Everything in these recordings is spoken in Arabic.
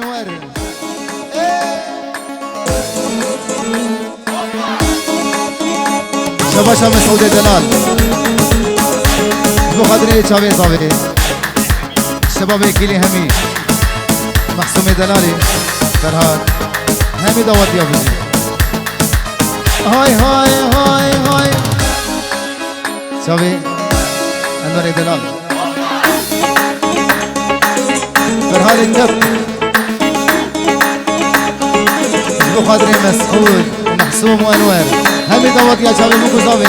انور شباشا مسعود دلال بو خدري چاوي زاوي شباب كيلي همي محسوم دلالي فرهاد همي دعوت يا بجي هاي هاي هاي هاي چاوي انور دلال فرهاد النب بو خدري مسعود محسوم وانور همي دعوت يا چاوي بو زاوي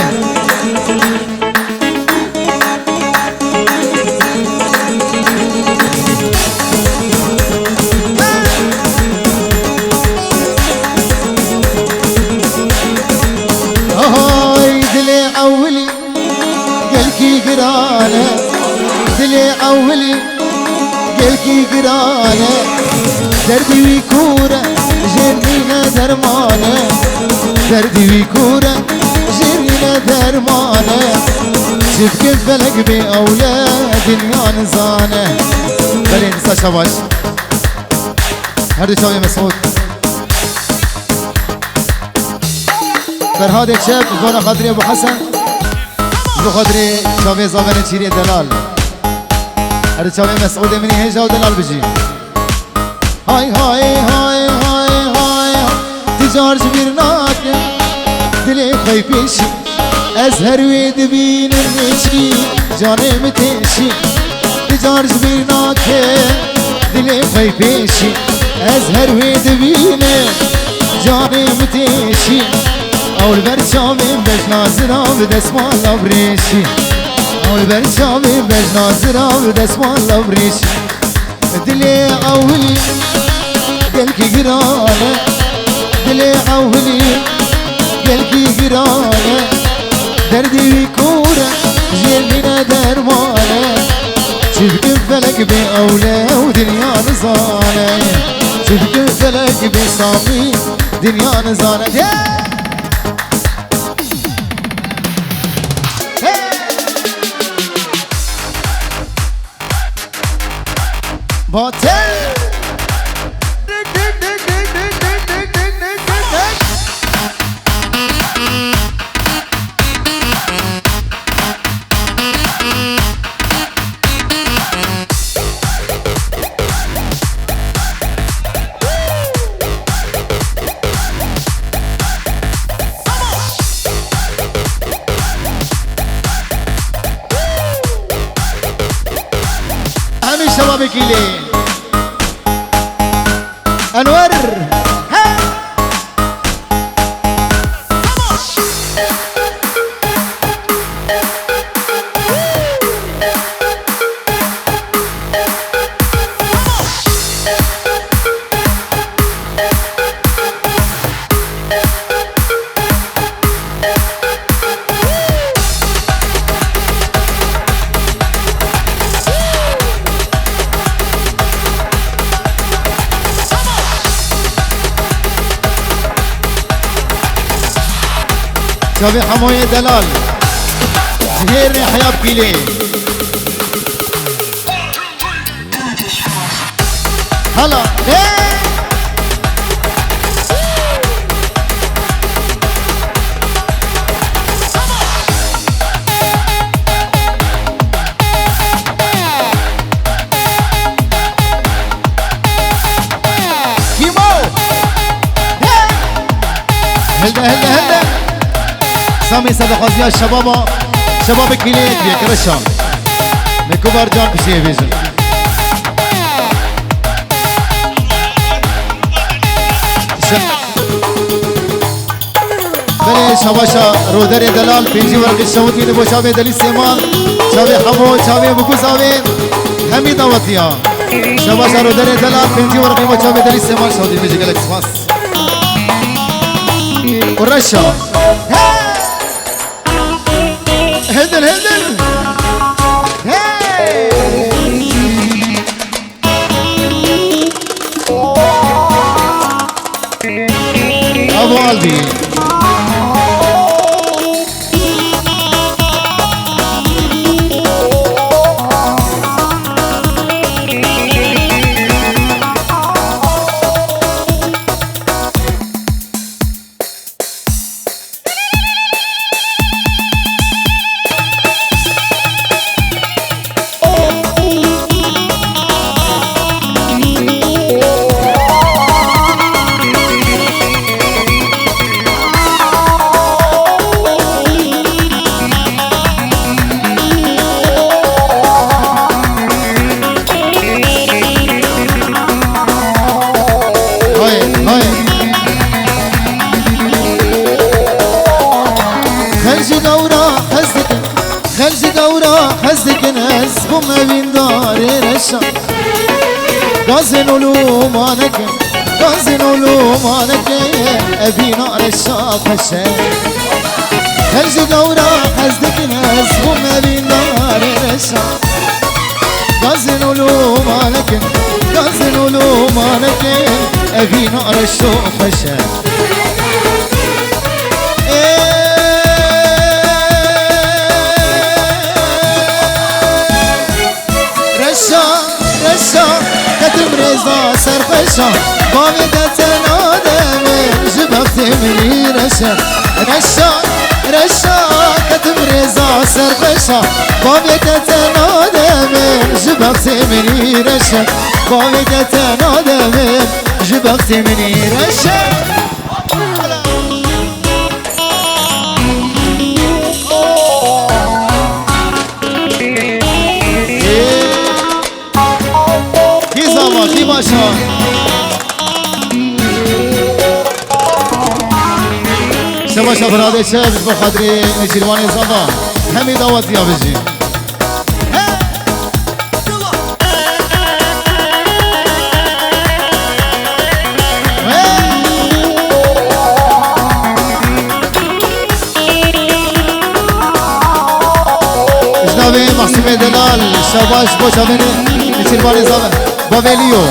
دلي أولي قلكي قرانة دردي ويكورة جرينا درمانة دردي ويكورة جرينا درمانة شفك فلك بأولاد دنيا نزانة بلي نسا شباش هردو شاوي مسعود فرهاد شاب زونا خضري أبو حسن بخاطري شاوي زاغن چيري دلال هر شاوي مسعود مني هجا ودلال بجي هاي هاي هاي هاي هاي تجار جبرناك دلي خوي بيشي ازهر ويد بين المشي جاني متشي تجار جبرناك دلي خوي بيشي ازهر ويد بين جاني متشي اول برچاوی بجنازرا و دسمان لبریشی اول برچاوی بجنازرا و دسمان لبریشی دلی اولی گلکی گرانه دلی اولی گلکی گرانه دردی وی کوره جیلینه درمانه چبک فلک بی اوله و دنیا نزانه چبک فلک بی سامی دنیا نزانه باطل همي شبابك ليه انور شاوي حموية دلال زهير حياب كيلي هلا كيمو هلا هلا هلا سامي صدقازيا الشباب شباب كليت بيكرشان مكبر جان بشي بيجن بلي شباشا رودر دلال بيجي ورق الشوط من ابو شابي دلي سيمان شابي حمو شابي بكو شابي همي دعوتيا شباشا رودر دلال بيجي ورق ابو شابي دلي سيمان شوطي بيجي قالك سماس ورشا هدل هدل هاي ابو قلبي غازن ولومانك غازن ولومانك أبي نار الشاف الشيء هلج دورا حزدك ناس وما بي نار الشاف غازن ولومانك غازن ولومانك أبي نار الشاف الشيء كتم رزا سرخشا قامدة نادم جبت مني رشا رشا كتم رزا سرخشا قامدة نادم جبت مني رشا قامدة نادم جبت مني رشا کی باشا شباشا براده چه بخاطر نشیروان زبا همی دعوتی ها بجی جنابی محسوم دلال شباش باشا بین نشیروان زبا بابلیو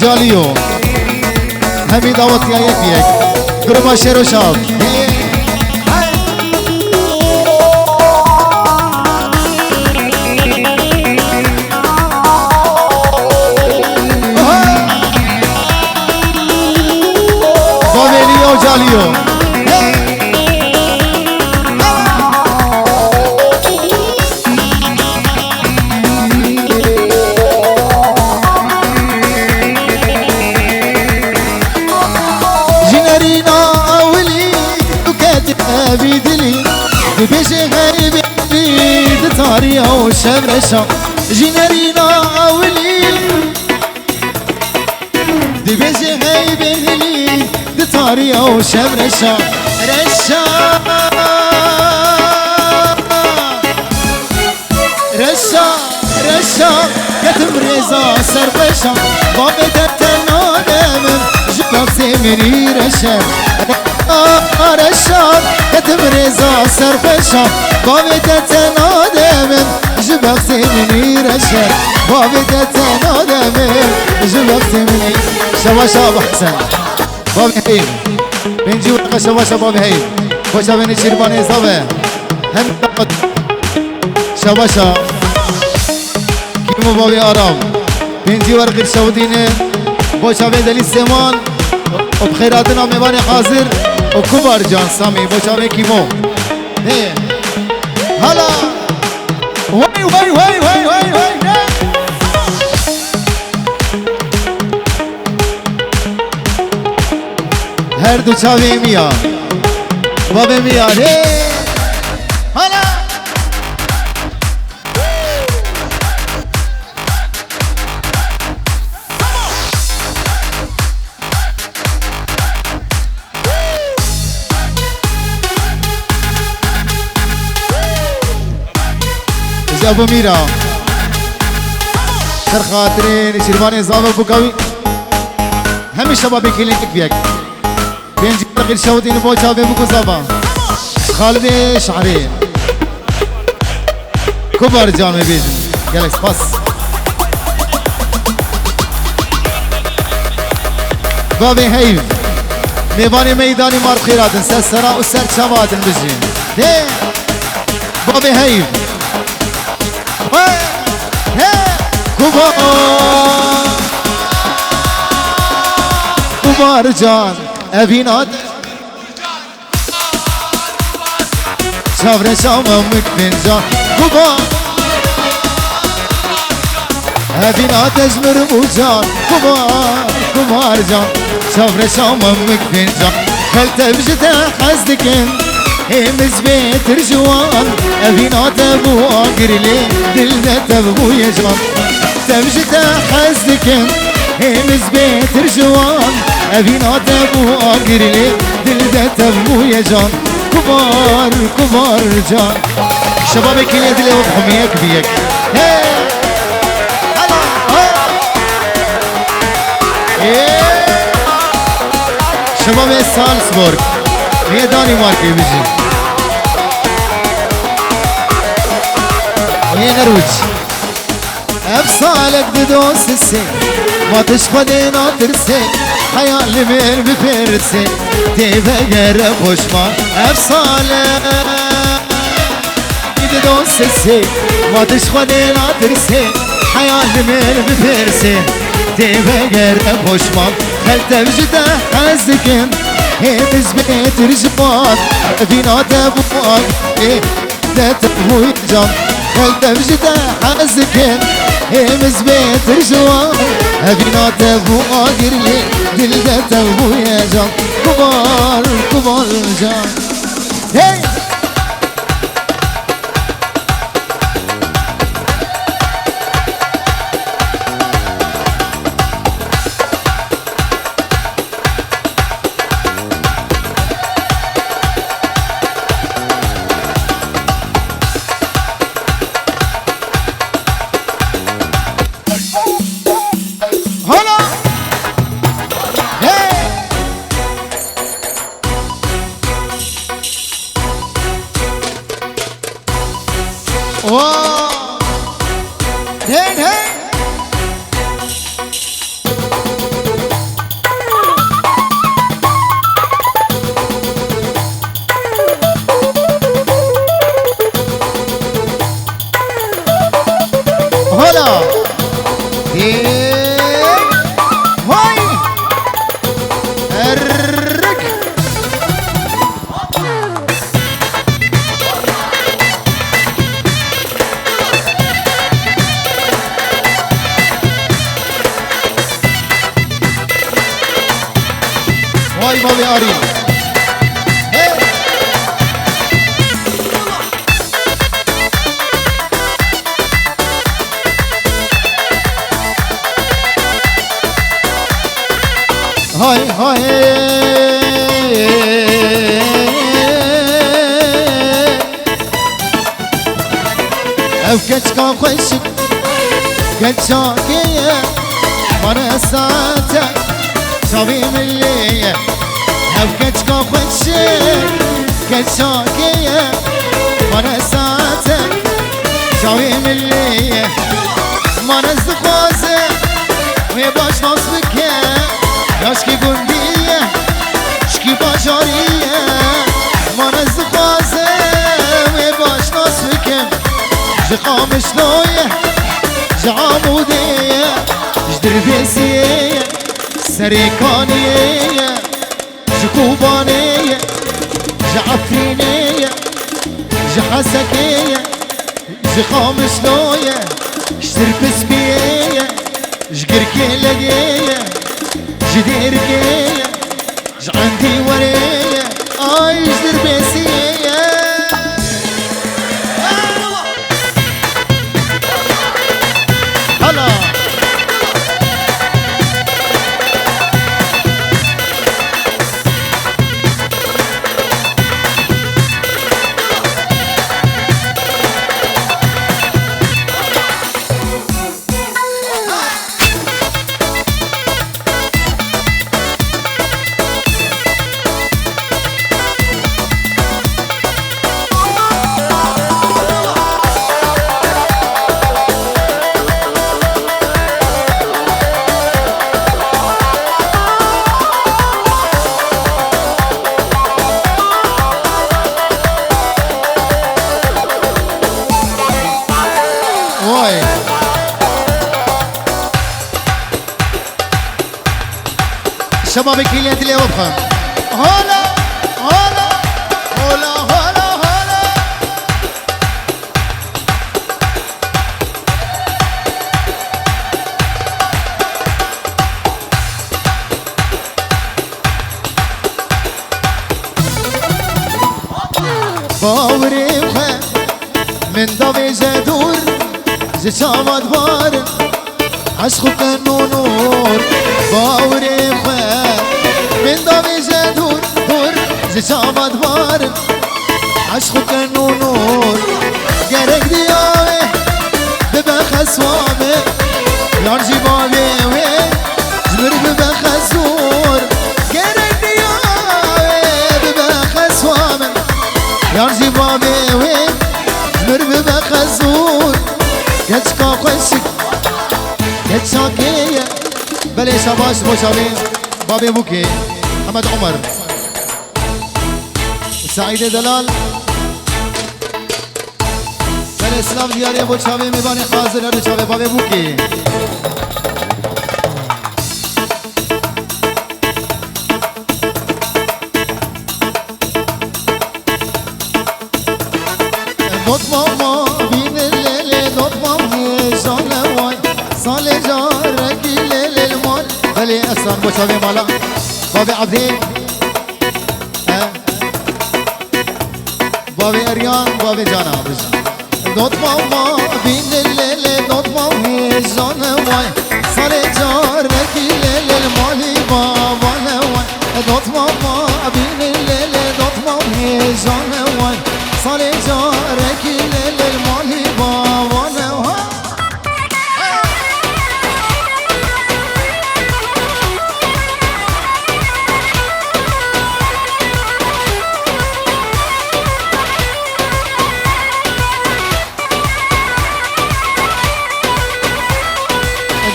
جالیو همی دعوتی ها یک یک گروه شیر و شاب بابلیو جالیو بيجي غايب بيد طاريا وشمرشا جينارينا أولي دي بيجي غايب لي دي طاريا وشمرشا رشا رشا رشا كتم رزا سربشا بابدت نادم جبت مني رشا رشا كتم رزا سربشا بابدت نادم جبت مني رشا بابدت نادم جبت مني شباشا ابو حسن بابي هيل بنجي ورقه شباشا بابي هيل خوشا بني شرباني زبه هم شباشا كيمو بابي آرام بنجي ورقه الشودينه خوشا بني دليل سيمان وبخيراتنا ميواني حاضر وكبر جان سامي بوشاوي كيمو ايه هلا واي واي واي واي واي واي هر دو چاوي ميا بابا ميا ايه هلا ابو ميرا سر خاطرين شرباني زابا بوكاوي هم الشباب كلينك بيك بينجي غير شودين بوچا بمكو زابا خالد شعري كبر جان بيجن جالكس باس بابي هيف ميباني ميداني مار خيرات سر سرا وسر شبات بيجي بابي هيف كبار جان أبينات شافر شاممك من جان كبار أبينات أجمر موجان كبار جان شافر شاممك من جان هل تبجت حزدكن همز بيت رجوان أبينات أبو أقرلي دلنا تبغو يجان تبجت حزدكن همز بيت رجوان أبينات أبو أقرلي دلنا تبغو يجان كبار جان شبابك اللي يدلي وضحهم يك بيك شباب سالزبورغ ميداني ماركي بيجي وينروج افصالك بدوس السين ما تشقدينا ترسي حيالي من بفرسي تبقر خوشما افصالك بدوس السين ما تشقدينا ترسي حيالي من بفرسي تبقر خوشما خلت بجده حزكن هيمز بيت رجبان فينا تبوان ايه ده تبوي جان خلت بجده حزكن هيمز بيت رجوان فينا تبوان قرلي دل ده تبوي جان كبار كبار جان هي هاي مالي أريد هاي هاي او كتكا خوشك كتشاكية وانا ساعتك صبي ملية او كتكا خوشك كتشاكية وانا ساعتك صبي ملية ما نزدقوزة ويباش نصبك ياشكي قندية شكي باشارية ما نزدقوزة ويباش نصبك جقام شلوية جعامودية جدربيسية سريكانية جكوبانية جعفرينية جحسكية جقام شلوية جدربسبية جقركي لقية جديركية جعندي ورية آي جدربيسية شباب الكليات اللي وفهم هلا هلا هلا هلا هلا باوري من داوي جدور زشامات بار عشقك النور باوري من داوي جدور زشامات بار عشقك النور gerek diyawe bebe khaswame yarji babe we zmir bebe khasur gerek diyawe بله شباش بوشاوي بابي بوكي محمد عمر سعيد دلال بله اسلام دياري بوشاوي ميباني حاضر رشاوي بابي بوكي دوت ماما بين الليل دوت ماما جان واي صال جارك الليل المال بلي أسان بوشاوي مالا بابي عبدي بابي أريان بابي جانا دوت ماما بين الليل دوت ماما جان واي صال جارك الليل المال بابا واي دوت ماما بين الليل دوت ماما جان واي صال جارك الليل المال بابا واي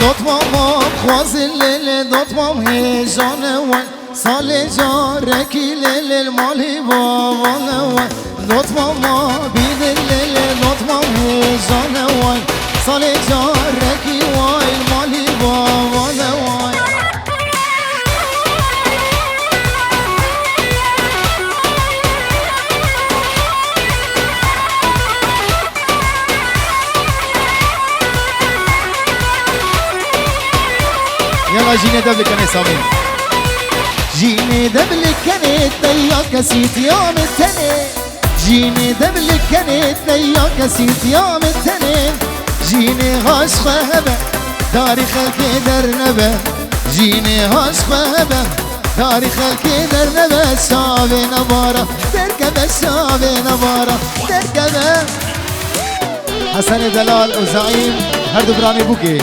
دوت ماما خواز الليل دوت ماما هيجان وين صالي جارك الليل المالي بابا وين دوت ماما بيد الليل دوت ماما هيجان وين صالي جارك واي المالي بابا وين يلا جيني دبلك انا سامي جيني دبلك كانت تياك سيت يوم التنين جيني دبلك كانت تياك سيت يوم التنين جيني هاش خهبة داري خلقي درنبة جيني هاش خهبة داري خلقي درنبة شابي نبارة تركبة شابي نبارة تركبة حسن دلال وزعيم هردو براني بوكي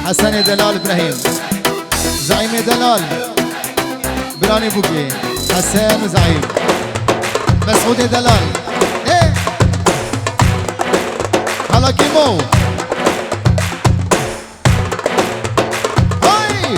حسن دلال ابراهيم زعيم دلال براني بوكي حسن وزعيم مسعود دلال ايه هلا كيمو هاي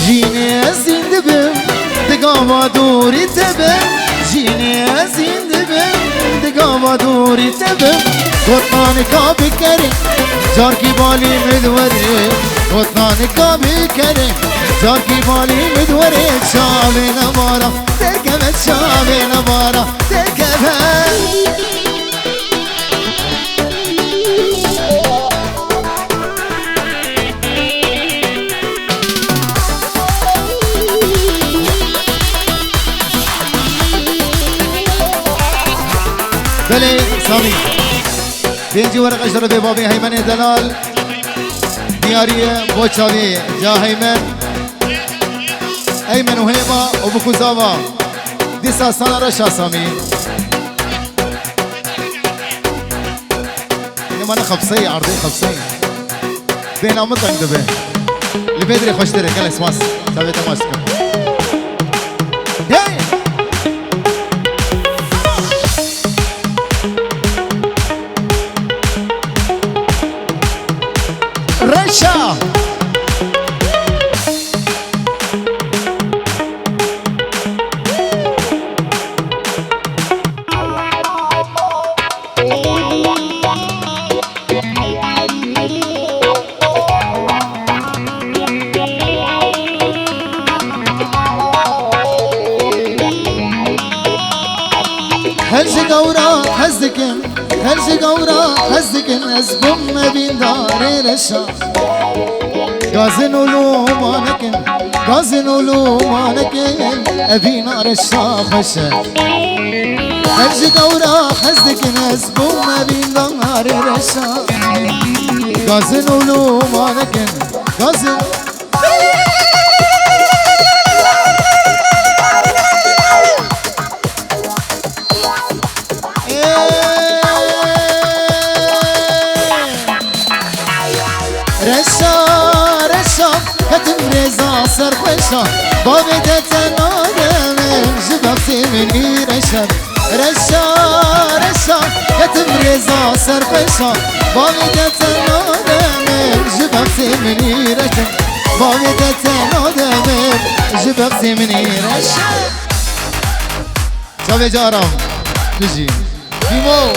جيني أزين دبم دقاما دوري تبم جيني أزين دبم دقاما دوري تبم وطناني كابي كريم جاركي بالي مدوري وطناني كابي كريم جاركي بالي مدوري شابي نبارة تركبت شابي نبارة تركبت بلي سامي بينجي ورق اشرف بابي هيمن دلال دياريه بوشاوي جا هيمن ايمن وهيبه وبكوزاوا ديسا سنه رشا سامي انما انا خبصي عرضي خبصي بين امطن دبه اللي بدري خوش دري قال اسماس سويت ماسك رشا هرج قورا حزكن هرج قورا حزكن أزبم ما بين داري رشا غازن ولومانكن غازن ولومانكن أبينا رشا خشا هرج قورا حزكن أزبم ما بين داري رشا غازن ولومانكن غازن بشا بابدت نادم جبت مني رشا رشا رشا كتب رزا سر بشا بابدت نادم جبت مني رشا بابدت نادم جبت مني رشا شوي جارم تجي بيمو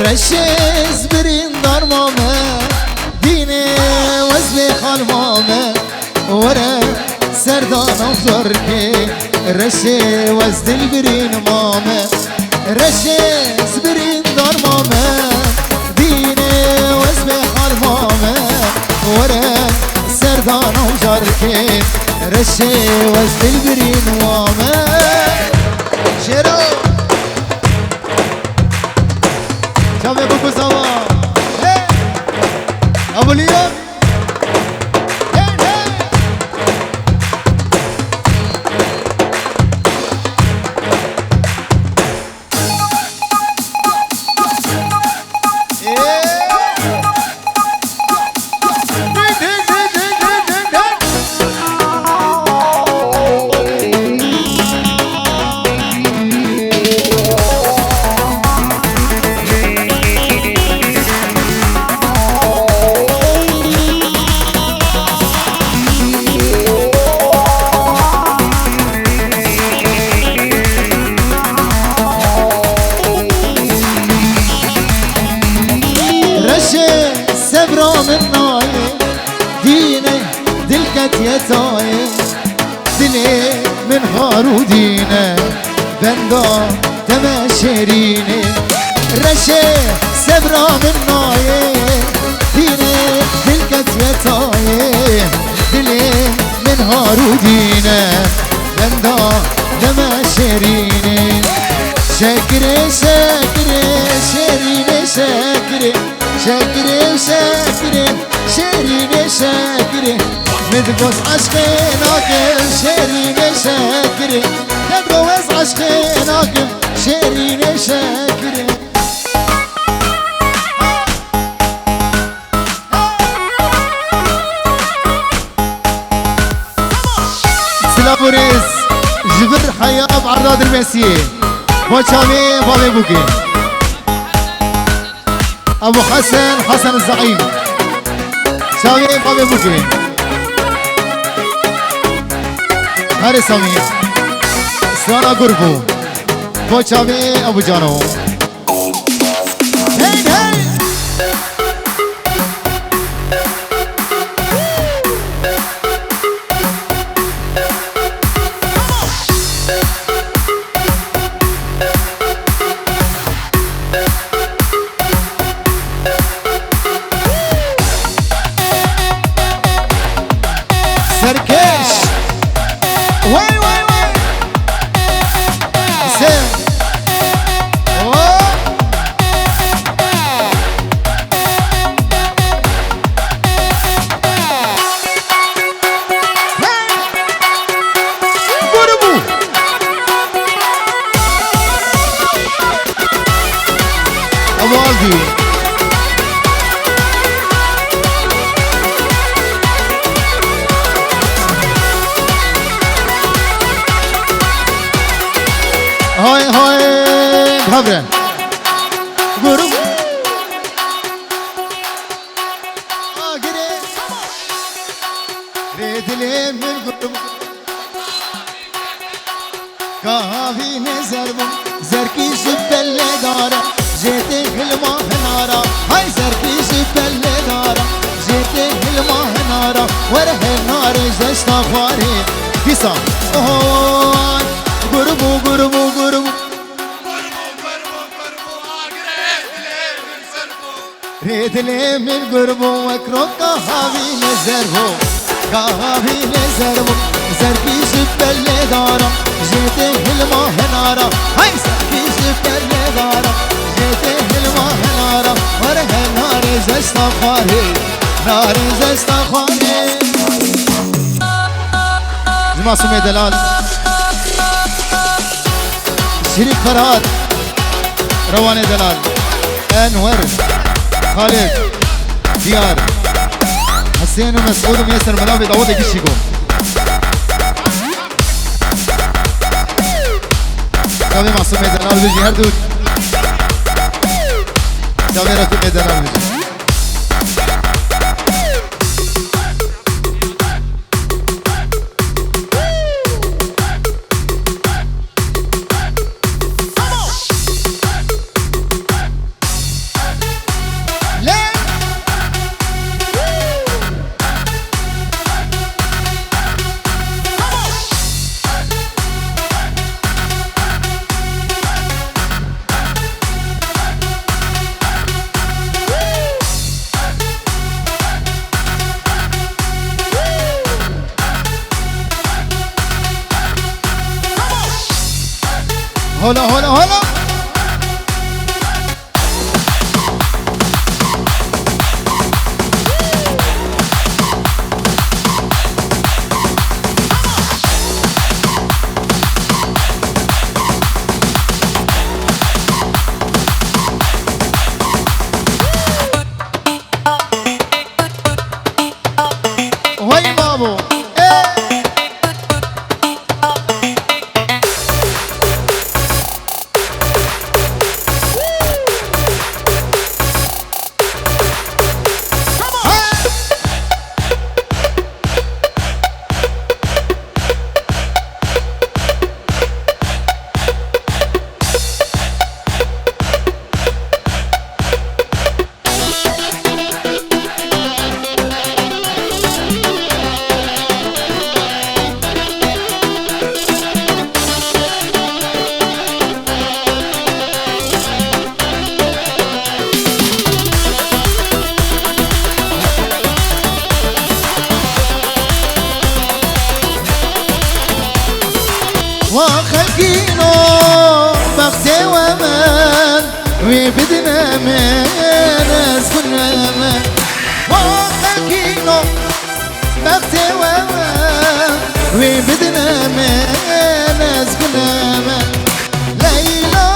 رشز برين دار ماما ديني وزلي خال ماما ورا سردان افجركي رشي وزد البرين ماما رشز برين دار ماما ديني وزلي خال ماما ورا سردان افجركي رشي وزد البرين ماما شيرو شامي بوكو سوا ابو ليون دلي من هارودينا بندا تماشريني رشي سبرا من نايه ديني دلكت يتايه دلي من هارودينا بندا تماشريني شكري شكري شيريني شكري شكري شكري شيريني شكري مدقوس عشقيناكم شيريني شاكري مدقوس عشقيناكم شيريني شاكري سلابوريس جبر حياة بعرض المسيح موشامي بابي بوكي ابو حسن الزعيم شامي بابي بوكي هر سامی سانا گربو پوچاوی ابو جانو هی هی سرکش وای وای وای سم بربو ابو عالدي هاي هاي بحبرة قرب قري ريد لي من قرب كافي نزرب زركي شبل دارة جيتي كلمة نارة هاي زركي شبل دارة جيتي كلمة نارة وره النار جشنا خواري كيسا هاي قربو قربو قربو ريد لي من قربو وكرو كهافي نزربو كهافي نزربو زركي شبل دارا جيتي هلما هنارا هاي زركي شبل دارا جيتي هلما هنارا وره نار زشتا خواري نار زشتا خواري جماعة سمي دلال شريف فرهاد رواني دلال أنور خالد ديار حسين ومسعود وميسر منافي داوود يقشيكم شابي معصوم ميدان البجي هردود شابي ركوب ميدان البجي هلا هلا هلا وي بابو وخلقينو بختي ومن وبدنا من اسكن من وخلقينو بختي ومن وبدنا من اسكن من ليلى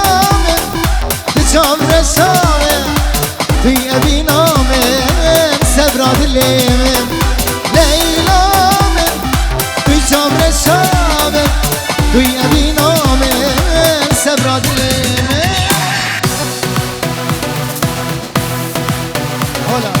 من تجام رشاوي في أبينا من سبراد الليمن ليلى من تجام رشاوي توی ابی نام سبرا دلمه حالا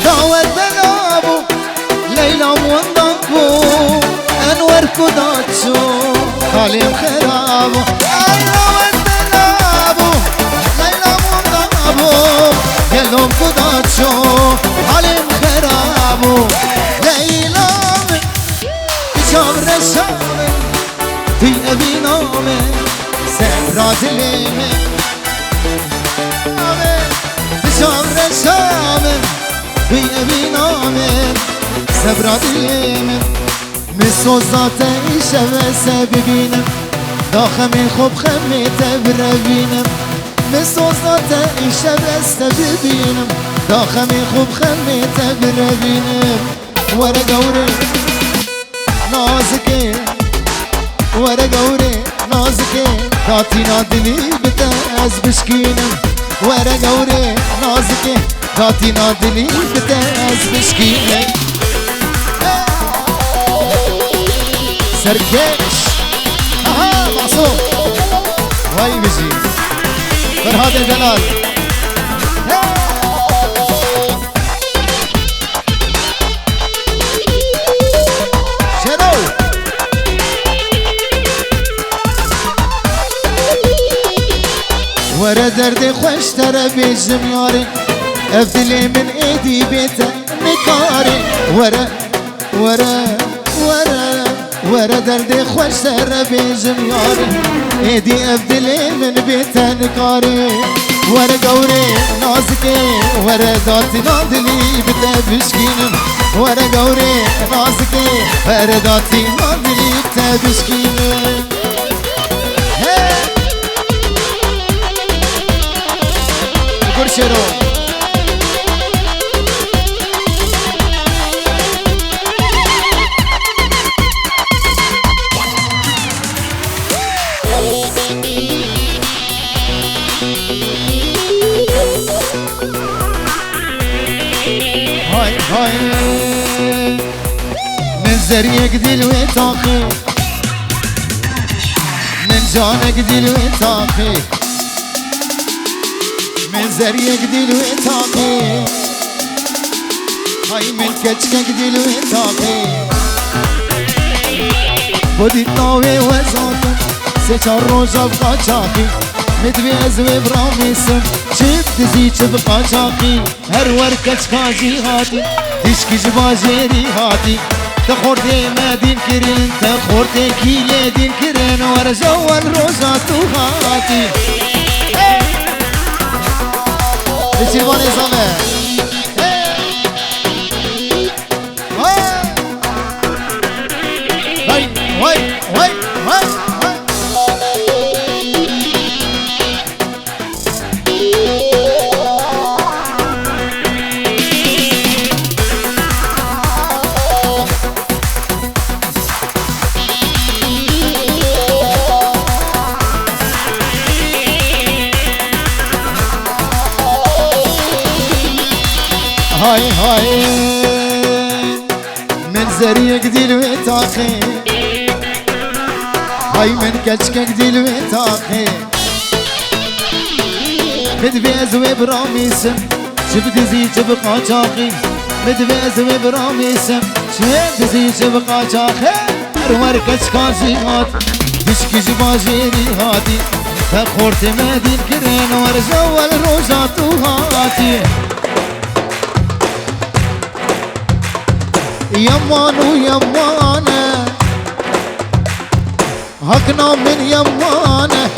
دعوت بلابو ليلى موندقو أنور كوداتشو خالي خرابو دعوت بلابو ليلى موندقو يلوم كوداتشو خالي خرابو ليلى بشام رشامي في أبي نامي سهرات الليمي بشام رشامي في أبي نامي سبرات اليمن مسوزات شبسة ببينم داخل من خوب خمي تبربينم مسوزات شبسة ببينم داخل من خوب خمي تبربينم ورا قوري نازكي ورا قوري نازكي تعطينا دلي بتأز بشكينم ورا قوري نازكي تعطينا دلي بتأز بشكينم سركيش اها معصوم واي بيجي فرهاد الجلال شنو ورا درد خوش تر بیجم یاری افدلی من ایدی بیتا نکاری ورا ورا ورا ورا درد خوش تر بیجم یاری ایدی افدلی من بیتا نکاری ورا قوري نازكي ورا داتي نادلي بتا بشكينم ورا قوري نازكي ورا داتي نادلي بتا بشكينم شروع هاي هاي من زريك دل وطاقي من جانك دل وطاقي من زريك دل وطاقي هاي من كتشكك دل وطاقي بدي طاوي وزاكم سيشار روجا بقى شاقي متبيز وبراميسم شب دزيج بقى شاقي هر وركتش كاجي هاتي تشكي جباجيري هاتي تخورتي مدين كرين تخورتي كيلي دين كرين ورجوا الروجا هاتي Silvane Zame Hey Hey Hey Hey هاي هاي من زريك ديل وطاقي هاي من كشكك ديل وطاقي مدبيز وبراميسم شفت زي شبقى شاقي مدبيز وبراميسم شفت زي شبقى شاقي هر كشكاشي هات تشكي جباجيري هاتي تخورت مدين كرين ورجوا الروجات هاتي يمان ويمانه هكنا من يمانه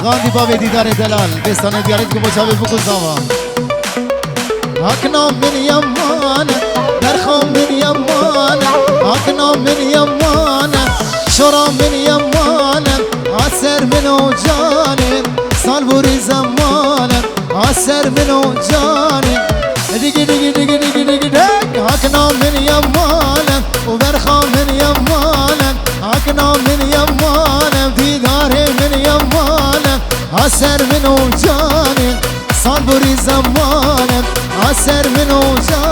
غاندي بابي ديدار دلال بستانه ديارتكم مشابه بكل زمان هكنا من يمانه درخا من يمانه هكنا من يمانه شرا من يمانه عسر من جانب صالبوري زمانه عسر من جانب دقي دقي دقي دقي دقي دق هكنا من يمانه وبرخا من يمانه هكنا من يمانه في داري من يمانه عسر من جانب صابري زمانه عسر من جانب